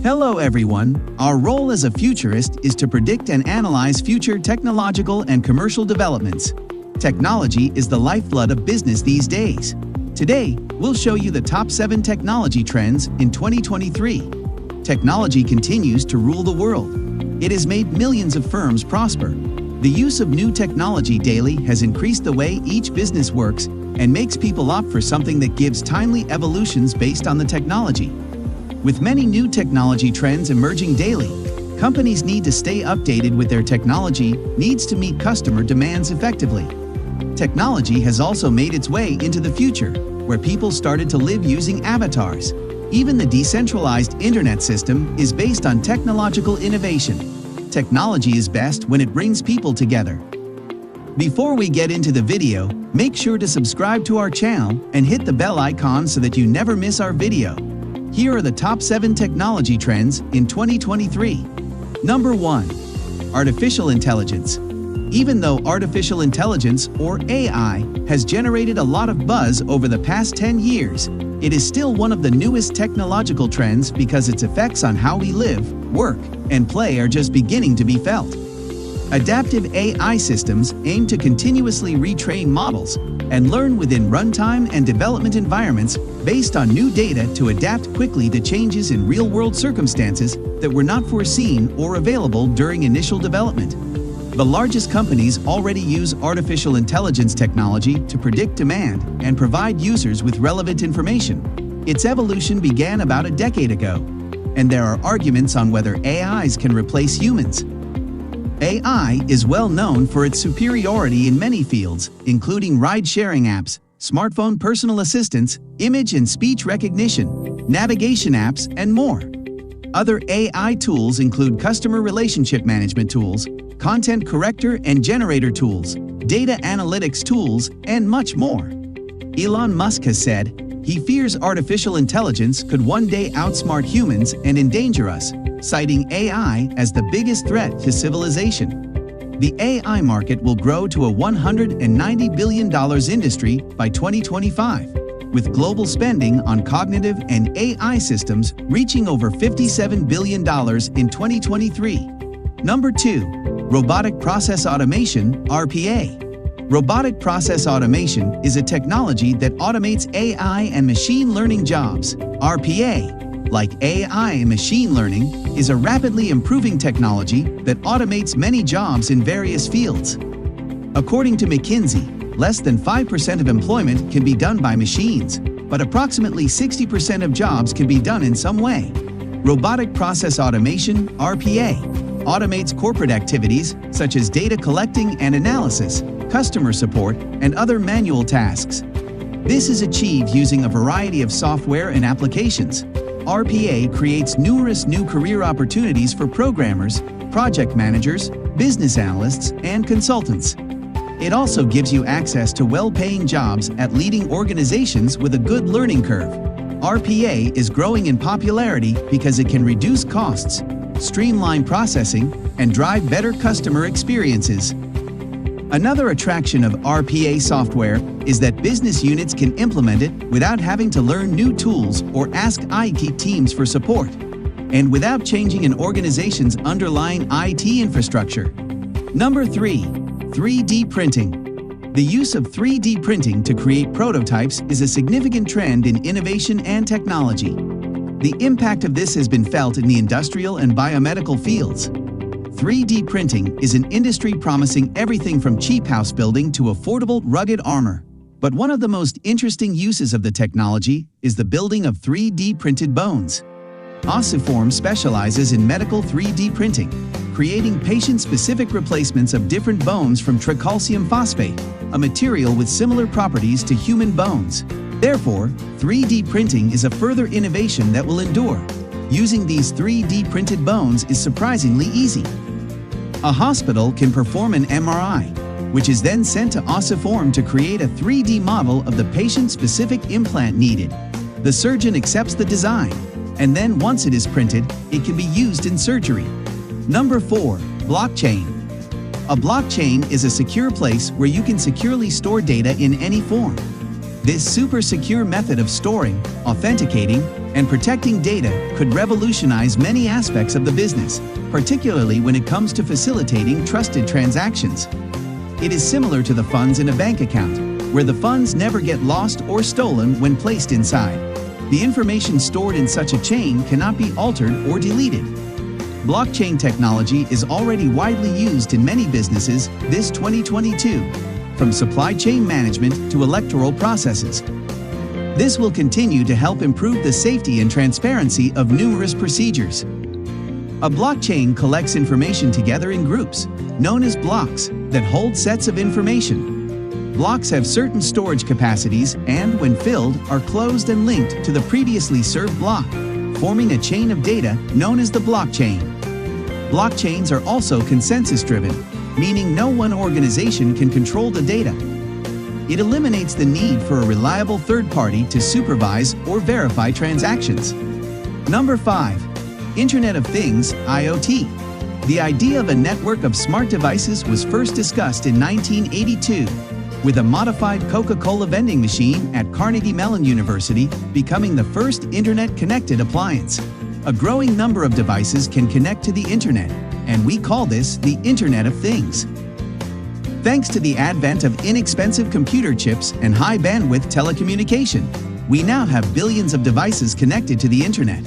Hello everyone, our role as a futurist is to predict and analyze future technological and commercial developments. Technology is the lifeblood of business these days. Today, we'll show you the top 7 technology trends in 2023. Technology continues to rule the world. It has made millions of firms prosper. The use of new technology daily has increased the way each business works and makes people opt for something that gives timely evolutions based on the technology. With many new technology trends emerging daily, companies need to stay updated with their technology needs to meet customer demands effectively. Technology has also made its way into the future, where people started to live using avatars. Even the decentralized internet system is based on technological innovation. Technology is best when it brings people together. Before we get into the video, make sure to subscribe to our channel and hit the bell icon so that you never miss our video. Here are the top 7 technology trends in 2023. Number 1. Artificial intelligence. Even though artificial intelligence, or AI, has generated a lot of buzz over the past 10 years, it is still one of the newest technological trends because its effects on how we live, work, and play are just beginning to be felt. Adaptive AI systems aim to continuously retrain models and learn within runtime and development environments based on new data to adapt quickly to changes in real-world circumstances that were not foreseen or available during initial development. The largest companies already use artificial intelligence technology to predict demand and provide users with relevant information. Its evolution began about a decade ago, and there are arguments on whether AIs can replace humans. AI is well known for its superiority in many fields, including ride-sharing apps, smartphone personal assistants, image and speech recognition, navigation apps, and more. Other AI tools include customer relationship management tools, content corrector and generator tools, data analytics tools, and much more. Elon Musk has said he fears artificial intelligence could one day outsmart humans and endanger us, citing AI as the biggest threat to civilization. The AI market will grow to a $190 billion industry by 2025, with global spending on cognitive and AI systems reaching over $57 billion in 2023. Number 2. Robotic Process Automation, RPA. Robotic process automation is a technology that automates AI and machine learning jobs. RPA, like AI and machine learning, is a rapidly improving technology that automates many jobs in various fields. According to McKinsey, less than 5% of employment can be done by machines, but approximately 60% of jobs can be done in some way. Robotic Process Automation, RPA, automates corporate activities such as data collecting and analysis, customer support, and other manual tasks. This is achieved using a variety of software and applications. RPA creates numerous new career opportunities for programmers, project managers, business analysts, and consultants. It also gives you access to well-paying jobs at leading organizations with a good learning curve. RPA is growing in popularity because it can reduce costs, streamline processing, and drive better customer experiences. Another attraction of RPA software is that business units can implement it without having to learn new tools or ask IT teams for support, and without changing an organization's underlying IT infrastructure. Number 3. 3D printing. The use of 3D printing to create prototypes is a significant trend in innovation and technology. The impact of this has been felt in the industrial and biomedical fields. 3D printing is an industry promising everything from cheap house building to affordable, rugged armor. But one of the most interesting uses of the technology is the building of 3D printed bones. Ossiform specializes in medical 3D printing, creating patient-specific replacements of different bones from tricalcium phosphate, a material with similar properties to human bones. Therefore, 3D printing is a further innovation that will endure. Using these 3D printed bones is surprisingly easy. A hospital can perform an MRI, which is then sent to Ossiform to create a 3D model of the patient-specific implant needed. The surgeon accepts the design, and then once it is printed, it can be used in surgery. Number 4. Blockchain. A blockchain is a secure place where you can securely store data in any form. This super secure method of storing, authenticating, And protecting data could revolutionize many aspects of the business, particularly when it comes to facilitating trusted transactions. It is similar to the funds in a bank account, where the funds never get lost or stolen when placed inside. The information stored in such a chain cannot be altered or deleted. Blockchain technology is already widely used in many businesses this 2022, from supply chain management to electoral processes. This will continue to help improve the safety and transparency of numerous procedures. A blockchain collects information together in groups, known as blocks, that hold sets of information. Blocks have certain storage capacities and, when filled, are closed and linked to the previously served block, forming a chain of data known as the blockchain. Blockchains are also consensus-driven, meaning no one organization can control the data. It eliminates the need for a reliable third party to supervise or verify transactions. Number 5. Internet of Things, IoT. The idea of a network of smart devices was first discussed in 1982, with a modified Coca-Cola vending machine at Carnegie Mellon University becoming the first internet-connected appliance. A growing number of devices can connect to the internet, and we call this the Internet of Things. Thanks to the advent of inexpensive computer chips and high-bandwidth telecommunication, we now have billions of devices connected to the internet.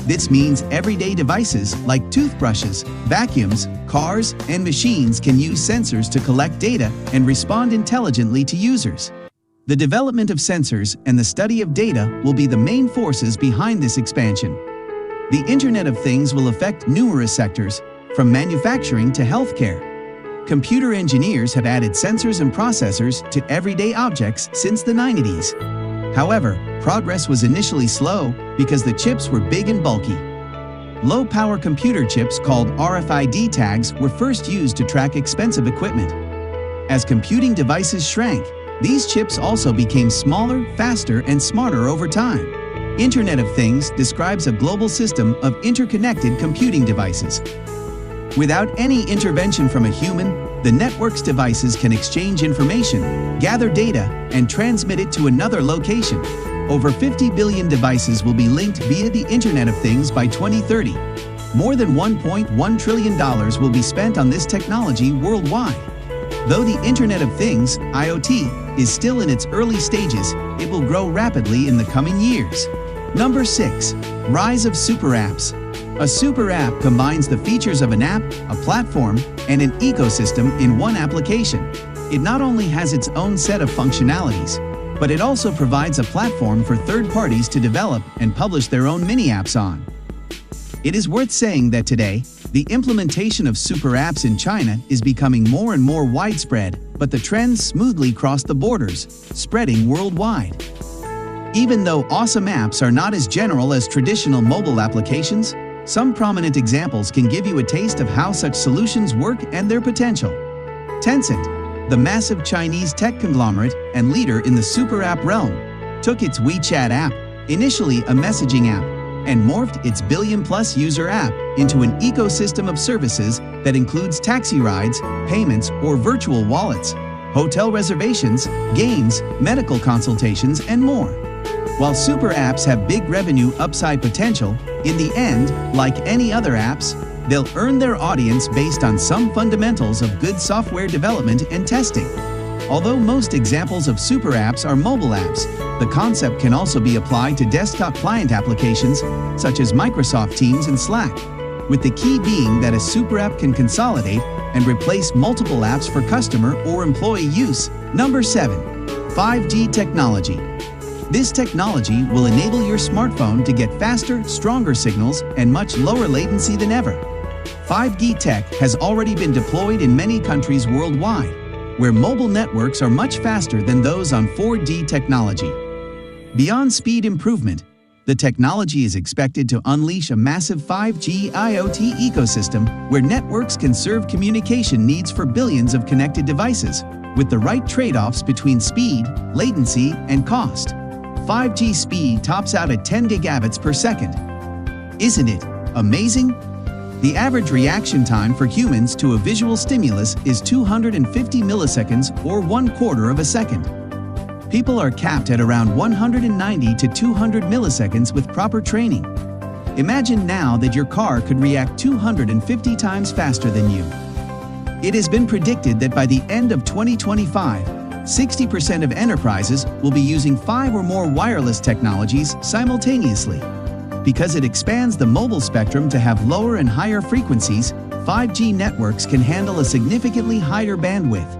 This means everyday devices like toothbrushes, vacuums, cars, and machines can use sensors to collect data and respond intelligently to users. The development of sensors and the study of data will be the main forces behind this expansion. The Internet of Things will affect numerous sectors, from manufacturing to healthcare. Computer engineers have added sensors and processors to everyday objects since the 90s. However, progress was initially slow because the chips were big and bulky. Low-power computer chips called RFID tags were first used to track expensive equipment. As computing devices shrank, these chips also became smaller, faster, and smarter over time. Internet of Things describes a global system of interconnected computing devices. Without any intervention from a human, the network's devices can exchange information, gather data, and transmit it to another location. Over 50 billion devices will be linked via the Internet of Things by 2030. More than $1.1 trillion will be spent on this technology worldwide. Though the Internet of Things, IoT, is still in its early stages, it will grow rapidly in the coming years. Number 6. Rise of Super Apps. A super app combines the features of an app, a platform, and an ecosystem in one application. It not only has its own set of functionalities, but it also provides a platform for third parties to develop and publish their own mini-apps on. It is worth saying that today, the implementation of super apps in China is becoming more and more widespread, but the trends smoothly cross the borders, spreading worldwide. Even though awesome apps are not as general as traditional mobile applications, some prominent examples can give you a taste of how such solutions work and their potential. Tencent, the massive Chinese tech conglomerate and leader in the super app realm, took its WeChat app, initially a messaging app, and morphed its billion-plus user app into an ecosystem of services that includes taxi rides, payments or virtual wallets, hotel reservations, games, medical consultations, and more. While super apps have big revenue upside potential, in the end, like any other apps, they'll earn their audience based on some fundamentals of good software development and testing. Although most examples of super apps are mobile apps, the concept can also be applied to desktop client applications such as Microsoft Teams and Slack, with the key being that a super app can consolidate and replace multiple apps for customer or employee use. Number 7. 5G technology. This technology will enable your smartphone to get faster, stronger signals and much lower latency than ever. 5G tech has already been deployed in many countries worldwide, where mobile networks are much faster than those on 4G technology. Beyond speed improvement, the technology is expected to unleash a massive 5G IoT ecosystem where networks can serve communication needs for billions of connected devices, with the right trade-offs between speed, latency, and cost. 5G speed tops out at 10 gigabits per second. Isn't it amazing? The average reaction time for humans to a visual stimulus is 250 milliseconds or 1/4 of a second. People are capped at around 190 to 200 milliseconds with proper training. Imagine now that your car could react 250 times faster than you. It has been predicted that by the end of 2025, 60% of enterprises will be using 5 or more wireless technologies simultaneously. Because it expands the mobile spectrum to have lower and higher frequencies, 5G networks can handle a significantly higher bandwidth.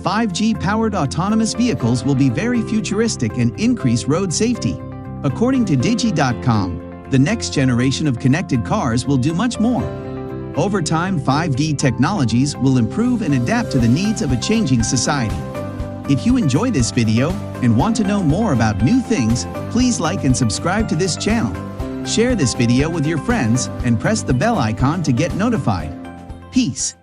5G-powered autonomous vehicles will be very futuristic and increase road safety. According to Digi.com, the next generation of connected cars will do much more. Over time, 5G technologies will improve and adapt to the needs of a changing society. If you enjoy this video and want to know more about new things, please like and subscribe to this channel. Share this video with your friends and press the bell icon to get notified. Peace.